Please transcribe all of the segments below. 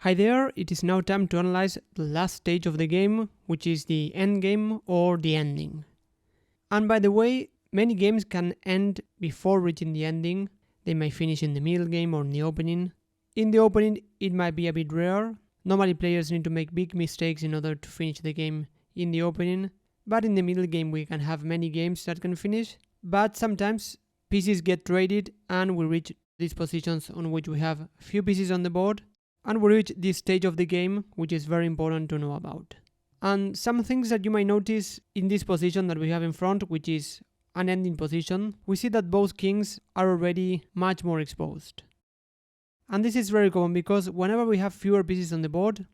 Hi there, it is now time to analyze the last stage of the game, which is the endgame or the ending. And by the way, many games can end before reaching the ending. They may finish in the middle game or in the opening. In the opening, it might be a bit rare. Normally players need to make big mistakes in order to finish the game in the opening. But in the middle game we can have many games that can finish. But sometimes pieces get traded and we reach these positions on which we have few pieces on the board. And we reach this stage of the game, which is very important to know about. And some things that you might notice in this position that we have in front, which is an ending position, we see that both kings are already much more exposed. And this is very common because whenever we have fewer pieces on the board,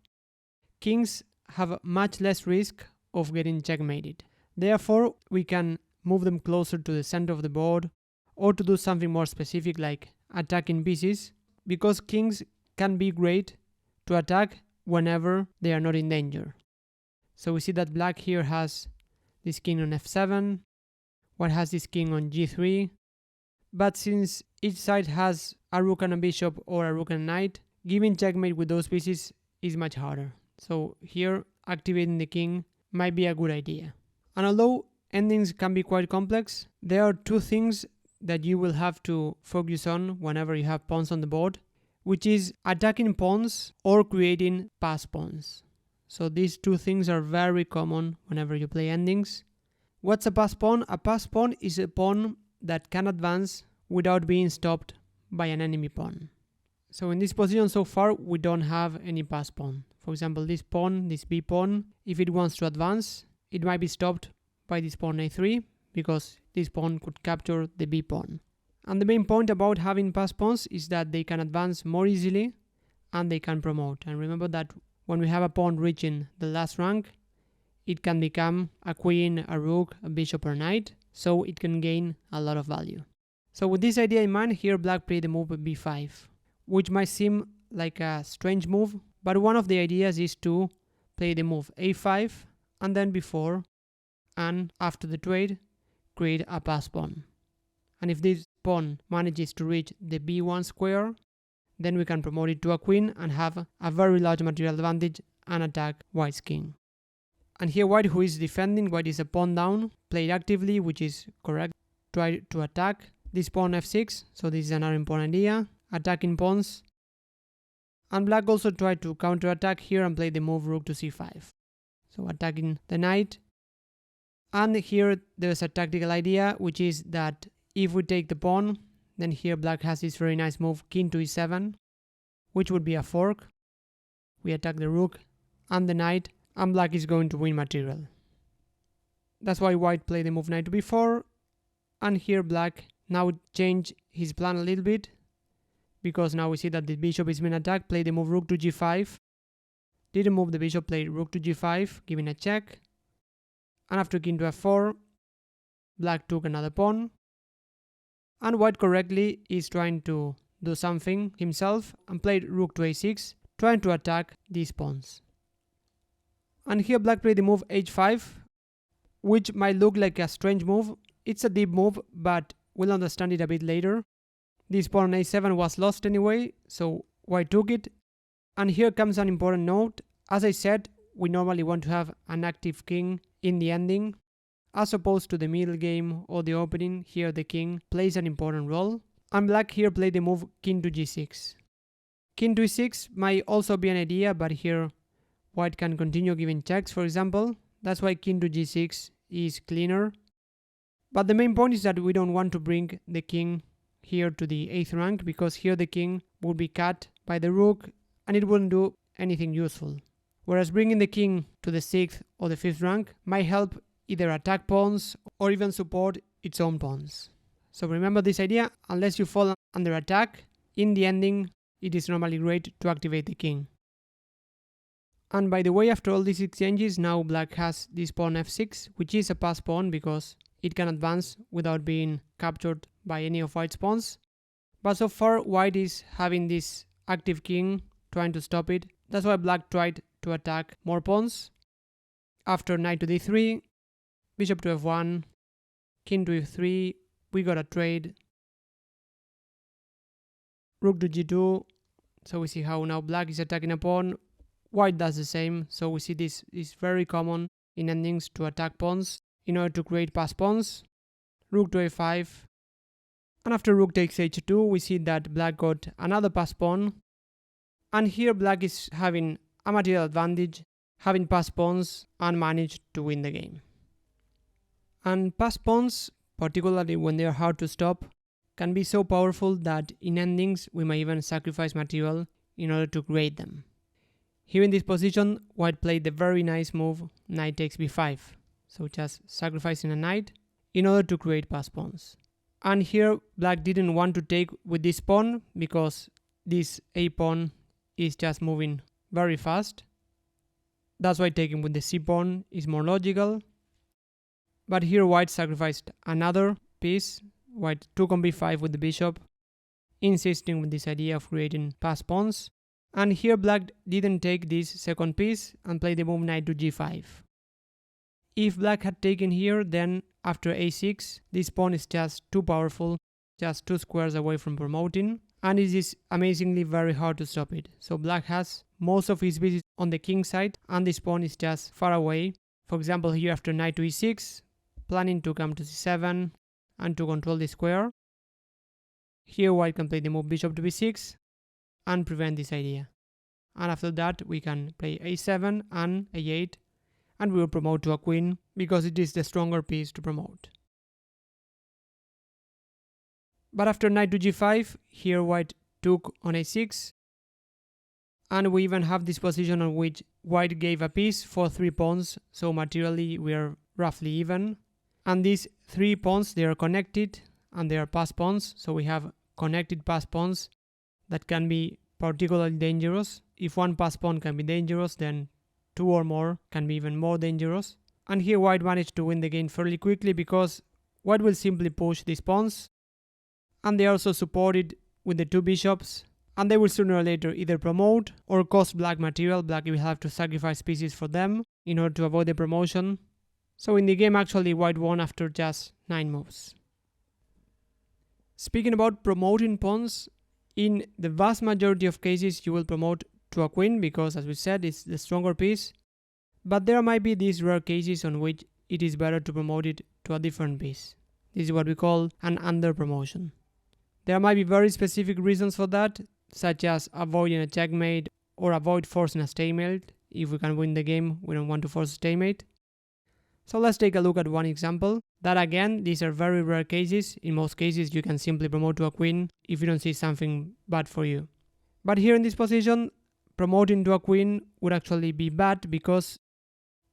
kings have much less risk of getting checkmated. Therefore, we can move them closer to the center of the board or to do something more specific like attacking pieces, because kings can be great to attack whenever they are not in danger. So we see that black here has this king on f7, white has this king on g3, but since each side has a rook and a bishop or a rook and a knight, giving checkmate with those pieces is much harder. So here activating the king might be a good idea. And although endings can be quite complex, there are two things that you will have to focus on whenever you have pawns on the board, which is attacking pawns or creating pass pawns. So these two things are very common whenever you play endings. What's a pass pawn? A pass pawn is a pawn that can advance without being stopped by an enemy pawn. So in this position so far, we don't have any pass pawn. For example, this pawn, this b pawn, if it wants to advance, it might be stopped by this pawn a3 because this pawn could capture the b pawn. And the main point about having pass pawns is that they can advance more easily and they can promote. And remember that when we have a pawn reaching the last rank, it can become a queen, a rook, a bishop or knight, so it can gain a lot of value. So with this idea in mind, here black played the move b5, which might seem like a strange move, but one of the ideas is to play the move a5 and then b4, and after the trade, create a pass pawn. And if this pawn manages to reach the b1 square, then we can promote it to a queen and have a very large material advantage and attack white's king. And here white, who is defending, white is a pawn down, played actively, which is correct. Try to attack this pawn f6, so this is another important idea, attacking pawns. And black also tried to counter-attack here and play the move rook to c5. So attacking the knight. And here there's a tactical idea, which is that if we take the pawn, then here black has this very nice move king to e7, which would be a fork. We attack the rook and the knight, and black is going to win material. That's why white played the move knight to b4, and here black now changed his plan a little bit, because now we see that the bishop is being attacked, played the move rook to g5, didn't move the bishop, played rook to g5, giving a check, and after king to f4, black took another pawn, and white correctly is trying to do something himself and played rook to a6, trying to attack these pawns. And here black played the move h5, which might look like a strange move. It's a deep move, but we'll understand it a bit later. This pawn on a7 was lost anyway, so white took it. And here comes an important note. As I said, we normally want to have an active king in the ending. As opposed to the middle game or the opening, here the king plays an important role. And black here played the move king to g6. King to e6 might also be an idea, but here white can continue giving checks, for example. That's why king to g6 is cleaner. But the main point is that we don't want to bring the king here to the 8th rank, because here the king would be cut by the rook and it wouldn't do anything useful. Whereas bringing the king to the 6th or the 5th rank might help either attack pawns or even support its own pawns. So remember this idea, unless you fall under attack, in the ending it is normally great to activate the king. And by the way, after all these exchanges, now black has this pawn f6, which is a pass pawn because it can advance without being captured by any of white's pawns. But so far white is having this active king, trying to stop it. That's why black tried to attack more pawns. After knight to d3, bishop to f1, king to f3, we got a trade. Rook to g2, So we see how now black is attacking a pawn, white does the same. So we see this is very common in endings to attack pawns in order to create passed pawns. Rook to a5, and after rook takes h2 we see that black got another passed pawn, and here black is having a material advantage, having passed pawns and managed to win the game. And passed pawns, particularly when they are hard to stop, can be so powerful that in endings we may even sacrifice material in order to create them. Here in this position, white played the very nice move knight takes b5, so just sacrificing a knight in order to create passed pawns. And here black didn't want to take with this pawn because this a pawn is just moving very fast. That's why taking with the c pawn is more logical. But here white sacrificed another piece. White took on b5 with the bishop, insisting with this idea of creating passed pawns. And here black didn't take this second piece and played the move knight to g5. If black had taken here, then after a6, this pawn is just too powerful, just 2 squares away from promoting, and it is amazingly very hard to stop it. So black has most of his pieces on the king side, and this pawn is just far away. For example, here after knight to e6, planning to come to c7 and to control the square. Here white can play the move bishop to b6 and prevent this idea. And after that we can play a7 and a8, and we will promote to a queen because it is the stronger piece to promote. But after knight to g5, here white took on a6, and we even have this position on which white gave a piece for 3 pawns, so materially we are roughly even. And these 3 pawns, they are connected and they are passed pawns, so we have connected passed pawns that can be particularly dangerous. If one passed pawn can be dangerous, then 2 or more can be even more dangerous. And here white managed to win the game fairly quickly because white will simply push these pawns, and they are also supported with the 2 bishops, and they will sooner or later either promote or cost black material. Black will have to sacrifice pieces for them in order to avoid the promotion. So in the game actually white won after just 9 moves. Speaking about promoting pawns, in the vast majority of cases you will promote to a queen because, as we said, it's the stronger piece. But there might be these rare cases on which it is better to promote it to a different piece. This is what we call an underpromotion. There might be very specific reasons for that, such as avoiding a checkmate or avoid forcing a stalemate. If we can win the game, we don't want to force a stalemate. So let's take a look at one example. That again, these are very rare cases. In most cases you can simply promote to a queen if you don't see something bad for you. But here in this position, promoting to a queen would actually be bad because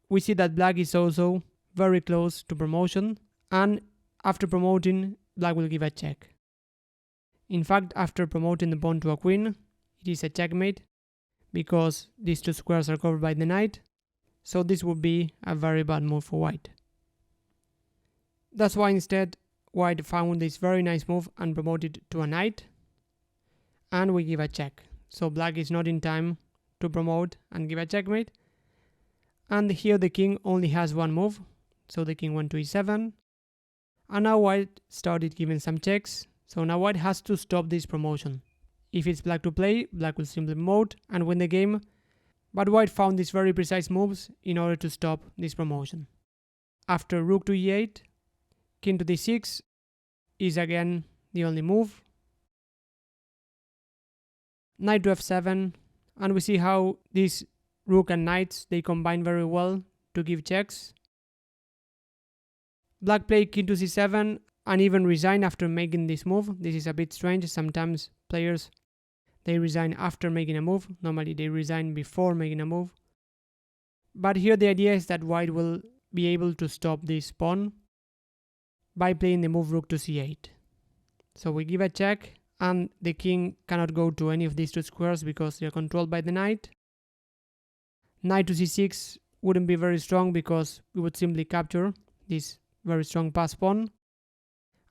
we see that black is also very close to promotion, and after promoting, black will give a check. In fact, after promoting the pawn to a queen, it is a checkmate because these 2 squares are covered by the knight. So this would be a very bad move for white. That's why instead white found this very nice move and promoted to a knight, and we give a check. So black is not in time to promote and give a checkmate. And here the king only has one move, so the king went to e7, and now white started giving some checks. So now white has to stop this promotion. If it's black to play, black will simply promote and win the game. But white found these very precise moves in order to stop this promotion. After rook to e8, king to d6 is again the only move. Knight to f7, and we see how these rook and knights, they combine very well to give checks. Black played king to c7 and even resigned after making this move. This is a bit strange. Sometimes players, they resign after making a move. Normally they resign before making a move. But here the idea is that white will be able to stop this pawn by playing the move rook to c8. So we give a check, and the king cannot go to any of these 2 squares because they are controlled by the knight. Knight to c6 wouldn't be very strong because we would simply capture this very strong passed pawn.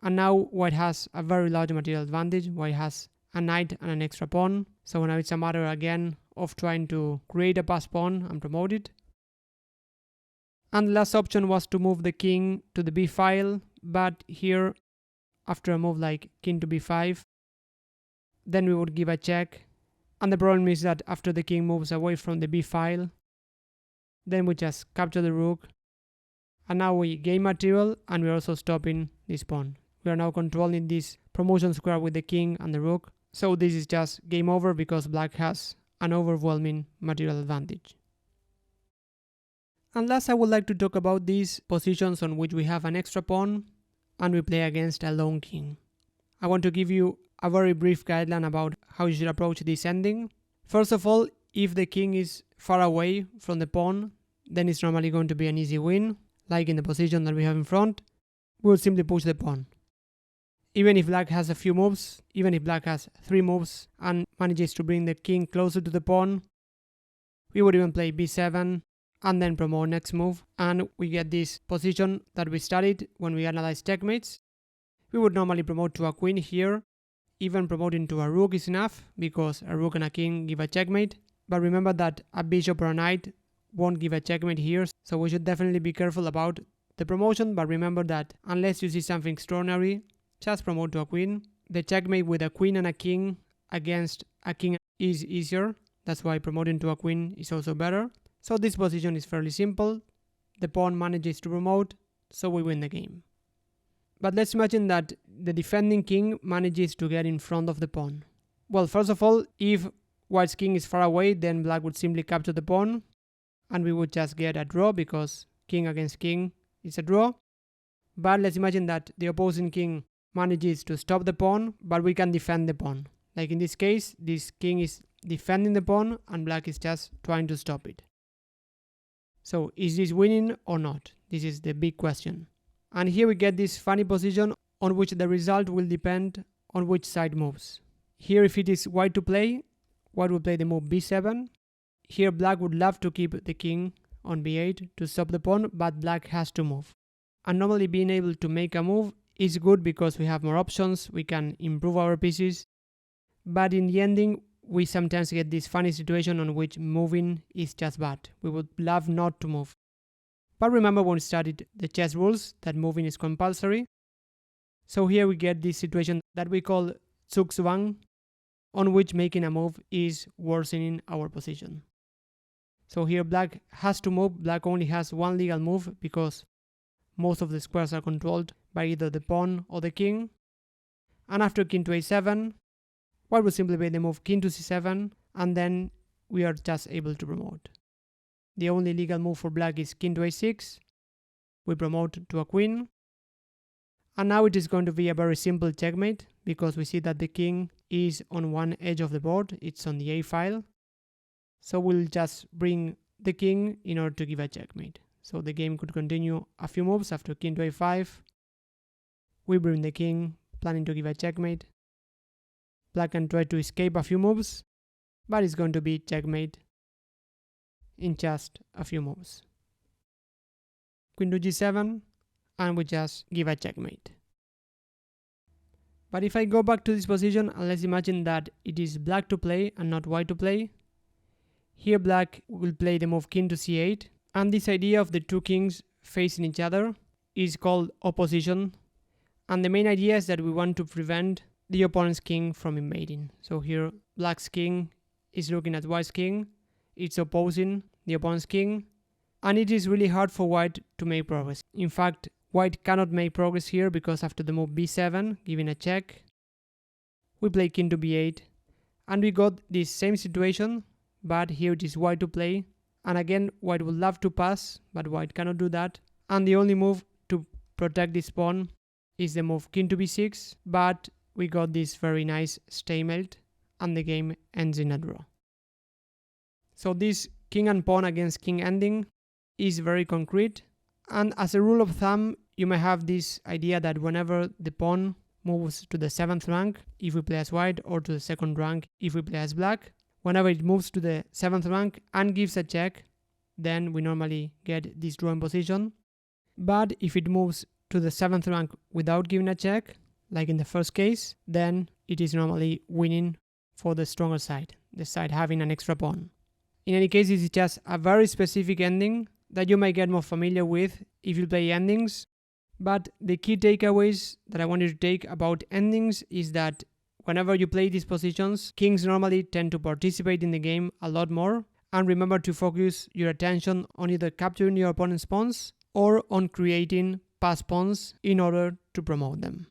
And now white has a very large material advantage. White has a knight and an extra pawn. So now it's a matter again of trying to create a passed pawn and promote it. And the last option was to move the king to the b file, but here after a move like king to b5, then we would give a check, And the problem is that after the king moves away from the b file, then we just capture the rook, and now we gain material and we're also stopping this pawn. We are now controlling this promotion square with the king and the rook, so this is just game over because black has an overwhelming material advantage. And last, I would like to talk about these positions on which we have an extra pawn and we play against a lone king. I want to give you a very brief guideline about how you should approach this ending. First of all, if the king is far away from the pawn, then it's normally going to be an easy win, like in the position that we have in front. We will simply push the pawn. Even if black has a few moves, even if black has 3 moves and manages to bring the king closer to the pawn, we would even play b7 and then promote next move, and we get this position that we studied when we analyzed checkmates. We would normally promote to a queen here. Even promoting to a rook is enough, because a rook and a king give a checkmate. But remember that a bishop or a knight won't give a checkmate here, so we should definitely be careful about the promotion. But remember that unless you see something extraordinary, just promote to a queen. The checkmate with a queen and a king against a king is easier. That's why promoting to a queen is also better. So this position is fairly simple. The pawn manages to promote, so we win the game. But let's imagine that the defending king manages to get in front of the pawn. Well, first of all, if white's king is far away, then black would simply capture the pawn, and we would just get a draw because king against king is a draw. But let's imagine that the opposing king manages to stop the pawn, but we can defend the pawn. Like in this case, this king is defending the pawn and black is just trying to stop it. So is this winning or not? This is the big question. And here we get this funny position on which the result will depend on which side moves. Here, if it is white to play, white will play the move b7. Here black would love to keep the king on b8 to stop the pawn, but black has to move. And normally being able to make a move is good because we have more options, we can improve our pieces. But in the ending, we sometimes get this funny situation on which moving is just bad. We would love not to move. But remember when we studied the chess rules that moving is compulsory. So here we get this situation that we call Zugzwang, on which making a move is worsening our position. So here black has to move. Black only has one legal move because most of the squares are controlled by either the pawn or the king. And after king to a7, white will simply play the move king to c7, and then we are just able to promote. The only legal move for black is king to a6. We promote to a queen. And now it is going to be a very simple checkmate because we see that the king is on one edge of the board. It's on the a file. So we'll just bring the king in order to give a checkmate. So the game could continue a few moves after king to a5. We bring the king, planning to give a checkmate. Black can try to escape a few moves, but it's going to be checkmate in just a few moves. Queen to g7, and we just give a checkmate. But if I go back to this position and let's imagine that it is black to play and not white to play, here black will play the move king to c8, and this idea of the two kings facing each other is called opposition, and the main idea is that we want to prevent the opponent's king from invading. So here black's king is looking at white's king, it's opposing the opponent's king, and it is really hard for white to make progress. In fact, white cannot make progress here because after the move b7, giving a check, we play king to b8, and we got this same situation, but here it is white to play, and again white would love to pass, but white cannot do that, and the only move to protect this pawn is the move king to b6, but we got this very nice stalemate, and the game ends in a draw. So this king and pawn against king ending is very concrete, and as a rule of thumb, you may have this idea that whenever the pawn moves to the 7th rank, if we play as white, or to the 2nd rank, if we play as black, whenever it moves to the 7th rank and gives a check, then we normally get this drawing position. But if it moves to the 7th rank without giving a check, like in the first case, then it is normally winning for the stronger side, the side having an extra pawn. In any case, this is just a very specific ending that you might get more familiar with if you play endings. But the key takeaways that I want you to take about endings is that whenever you play these positions, kings normally tend to participate in the game a lot more. And remember to focus your attention on either capturing your opponent's pawns or on creating pass pawns in order to promote them.